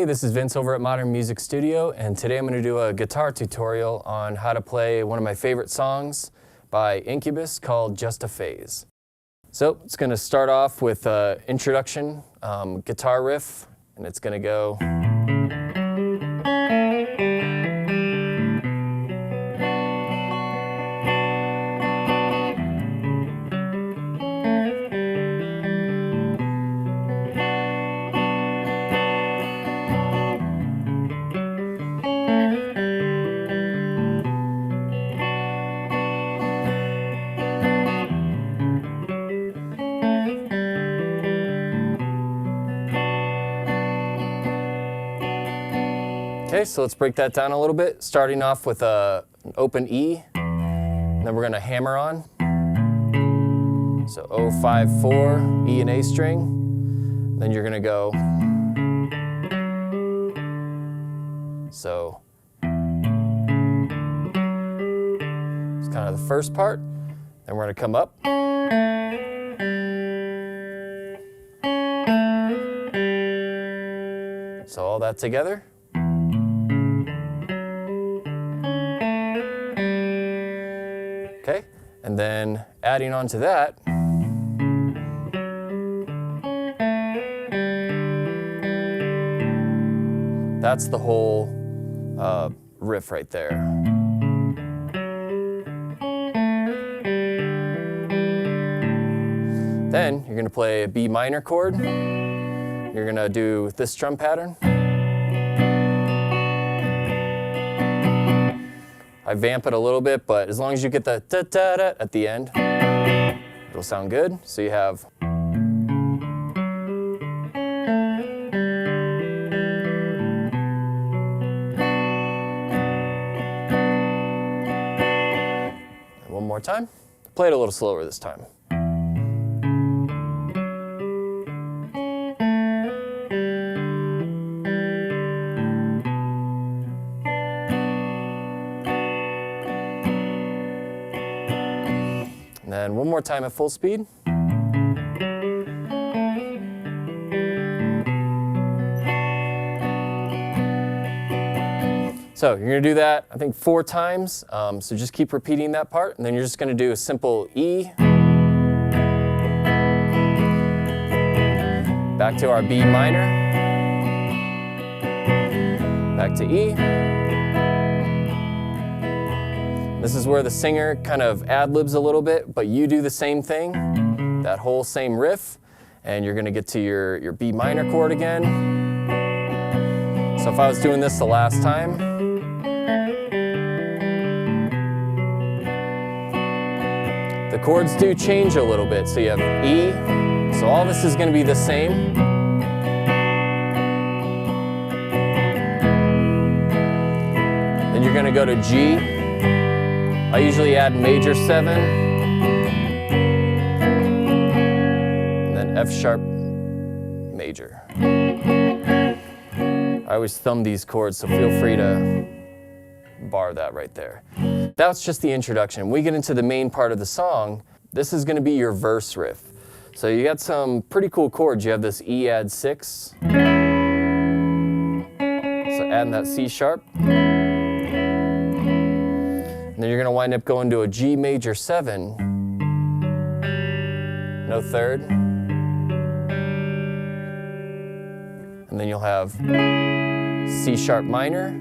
Hey, this is Vince over at Modern Music Studio, and today I'm going to do a guitar tutorial on how to play one of my favorite songs by Incubus called Just a Phase. So it's going to start off with an introduction guitar riff, and it's going to go. Okay, so let's break that down a little bit, starting off with an open E, and then we're going to hammer on. So 0, 5, 4, E and A string, then you're going to go. So it's kind of the first part, then we're going to come up. So all that together. Okay, and then adding on to that, that's the whole riff right there. Then you're going to play a B minor chord. You're going to do this drum pattern. I vamp it a little bit, but as long as you get the da-da-da at the end, it'll sound good. So you have. And one more time. Play it a little slower this time. And then one more time at full speed. So you're going to do that, I think, 4 times. So just keep repeating that part. And then you're just going to do a simple E. Back to our B minor. Back to E. This is where the singer kind of ad-libs a little bit, but you do the same thing, that whole same riff, and you're going to get to your B minor chord again. So if I was doing this the last time, the chords do change a little bit. So you have E, so all this is going to be the same. Then you're going to go to G. I usually add major 7, and then F sharp major. I always thumb these chords, so feel free to bar that right there. That's just the introduction. When we get into the main part of the song, this is going to be your verse riff. So you got some pretty cool chords. You have this E add 6, so adding that C sharp. And then you're going to wind up going to a G major 7, no third. And then you'll have C sharp minor,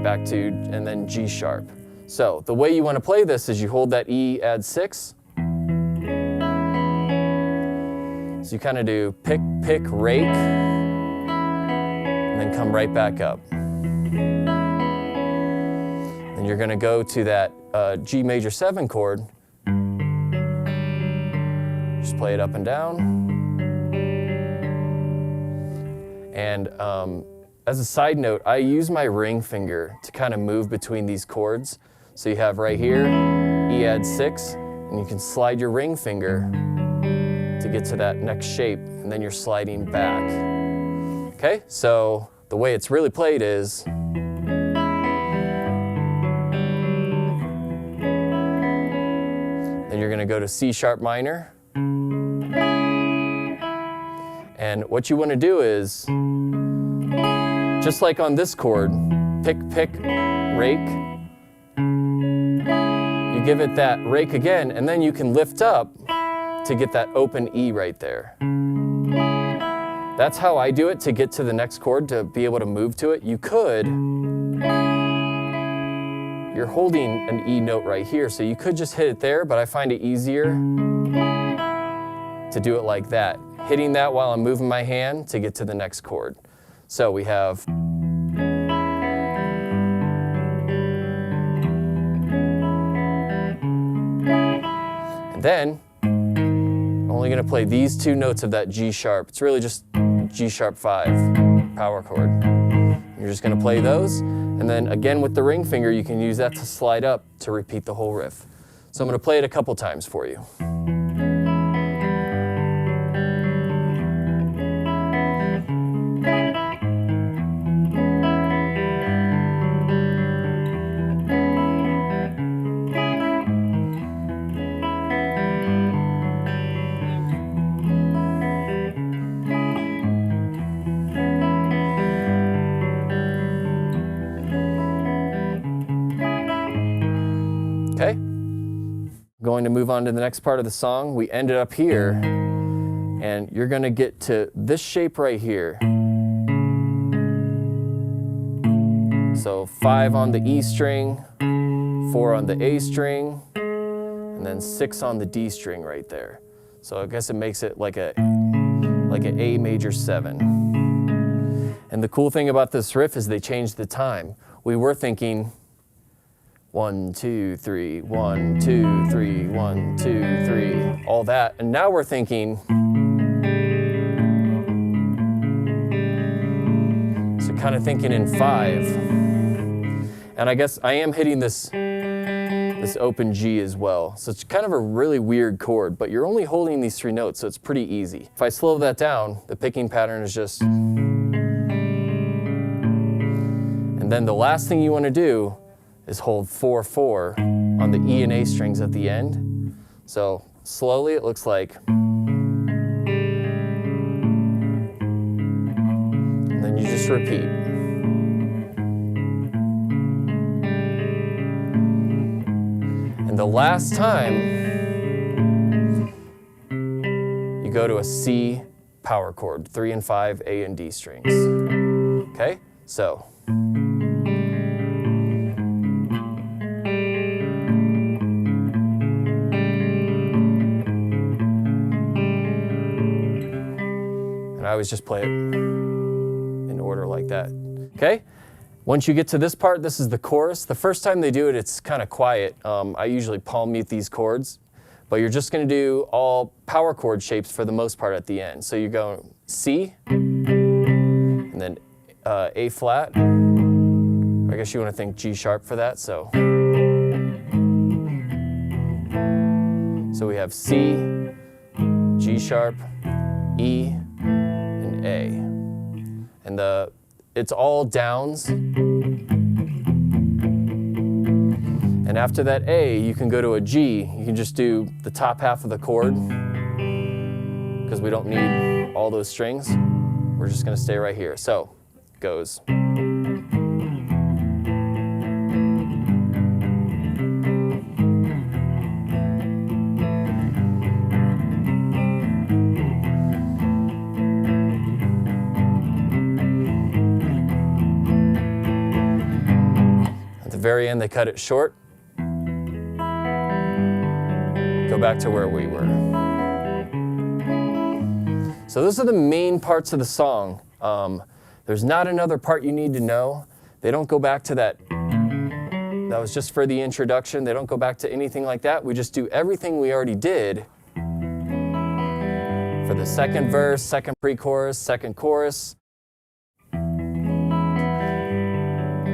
back to, and then G sharp. So the way you want to play this is you hold that E add 6. So you kind of do pick, pick, rake, and then come right back up. And you're going to go to that G major 7 chord. Just play it up and down. And as a side note, I use my ring finger to kind of move between these chords. So you have right here, E add 6, and you can slide your ring finger to get to that next shape, and then you're sliding back. Okay, so the way it's really played is. Then you're going to go to C sharp minor, And what you want to do is, just like on this chord, pick, pick, rake. You give it that rake again, and then you can lift up to get that open E right there. That's how I do it to get to the next chord, to be able to move to it. You could, you're holding an E note right here, so you could just hit it there, but I find it easier to do it like that, hitting that while I'm moving my hand to get to the next chord. So we have and then I'm only going to play these two notes of that G sharp. It's really just G sharp 5 power chord. You're just going to play those, and then again with the ring finger you can use that to slide up to repeat the whole riff. So I'm going to play it a couple times for you. Okay, going to move on to the next part of the song. We ended up here, and you're going to get to this shape right here. So 5 on the E string, 4 on the A string, and then 6 on the D string right there. So I guess it makes it like an A major 7. And the cool thing about this riff is they changed the time. We were thinking 1, 2, 3, 1, 2, 3, 1, 2, 3, all that. And now we're thinking, so kind of thinking in 5. And I guess I am hitting this open G as well. So it's kind of a really weird chord, but you're only holding these 3 notes, so it's pretty easy. If I slow that down, the picking pattern is just, and then the last thing you want to do is hold 4, 4 on the E and A strings at the end. So slowly it looks like, and then you just repeat. And the last time, you go to a C power chord, 3 and 5 A and D strings. Okay, so. I always just play it in order like that. Okay? Once you get to this part, this is the chorus. The first time they do it, it's kind of quiet. I usually palm mute these chords, but you're just going to do all power chord shapes for the most part at the end. So you go C, and then A flat. I guess you want to think G sharp for that. So we have C, G sharp, E, and A. And it's all downs. And after that A, you can go to a G. You can just do the top half of the chord because we don't need all those strings. We're just going to stay right here. So it goes. At the very end, they cut it short. Go back to where we were. So those are the main parts of the song. There's not another part you need to know. They don't go back to that. That was just for the introduction. They don't go back to anything like that. We just do everything we already did for the second verse, second pre-chorus, second chorus.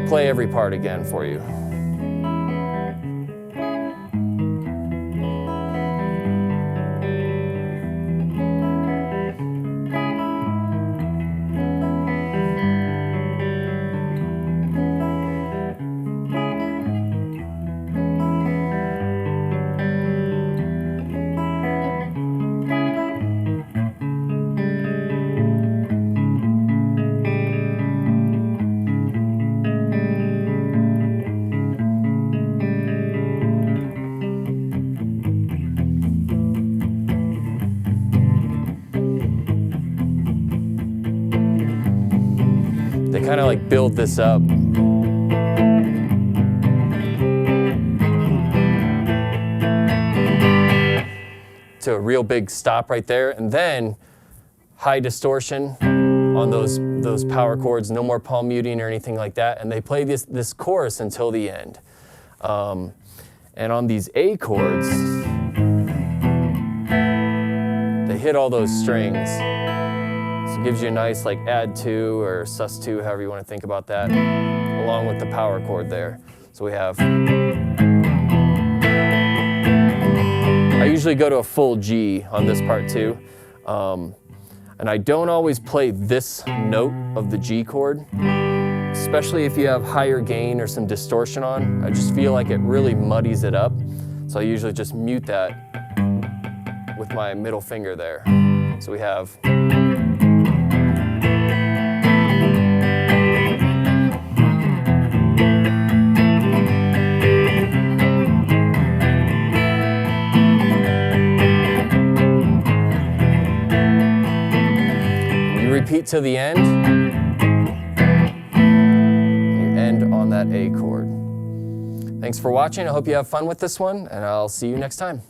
Play every part again for you. kind of like build this up. To a real big stop right there, and then high distortion on those power chords, no more palm muting or anything like that, and they play this chorus until the end. And on these A chords, they hit all those strings. So it gives you a nice like add 2 or sus 2, however you want to think about that, along with the power chord there. So we have, I usually go to a full G on this part too. And I don't always play this note of the G chord, especially if you have higher gain or some distortion on. I just feel like it really muddies it up. So I usually just mute that with my middle finger there. So we have, repeat to the end, you end on that A chord. Thanks for watching. I hope you have fun with this one, and I'll see you next time.